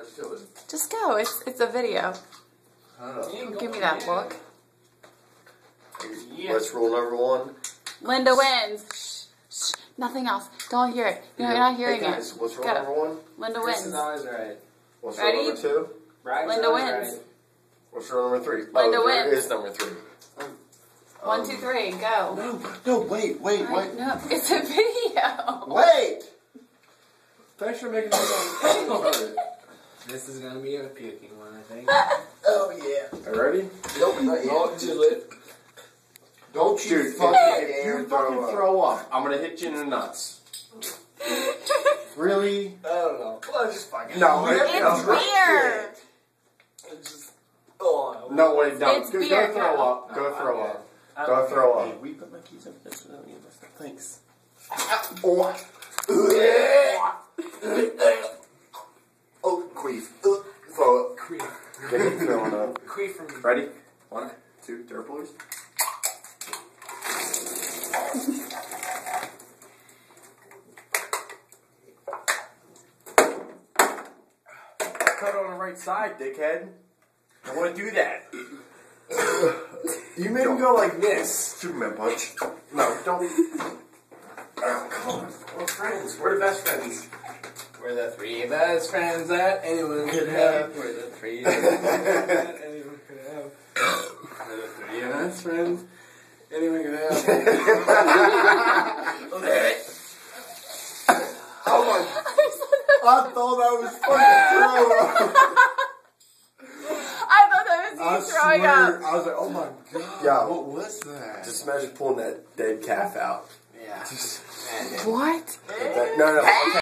just do it? Just go. It's a video. Oh. Give me that look. Yeah. What's rule number 1? Linda wins. Shh, shh. Nothing else. Don't hear it. You're not hearing hey guys, it. What's rule number 1? Linda This wins. is always right. What's Ready? rule number 2? Linda wins. Right. What's rule number 3? Linda there wins. is number 3. 1, 2, 3, go. No, wait. No, it's a video. Wait! Thanks for making me This is gonna be a puking one, I think. Oh, yeah. Are you ready? Nope, not yet. Don't do it. Don't you fucking throw up. I'm gonna hit you in the nuts. Really? I don't know. Well, just fucking. No, It's beer. It's just. Oh. No, wait, don't. It's Go beer, throw go. up. Go throw okay. up. Go throw up. Hey, we put my keys up this. Thanks. Oh, queef. Throw up. Queef. Get it throwing up. Queef from me. Ready? 1, 2, dirt boys. Cut on the right side, dickhead. I want to do that. You made him go like this. Superman punch. No, don't. Oh, come on. We're friends. We're the best friends. We're the 3 best friends that anyone could have. We're the 3 best friends that anyone could have. We're the 3 best friends anyone could have. Oh my. I thought that was fucking throw up. I thought that was you throwing up. I was like, oh my god. Yeah. What was that? Just imagine pulling that dead calf out. Yeah. What? No. Okay.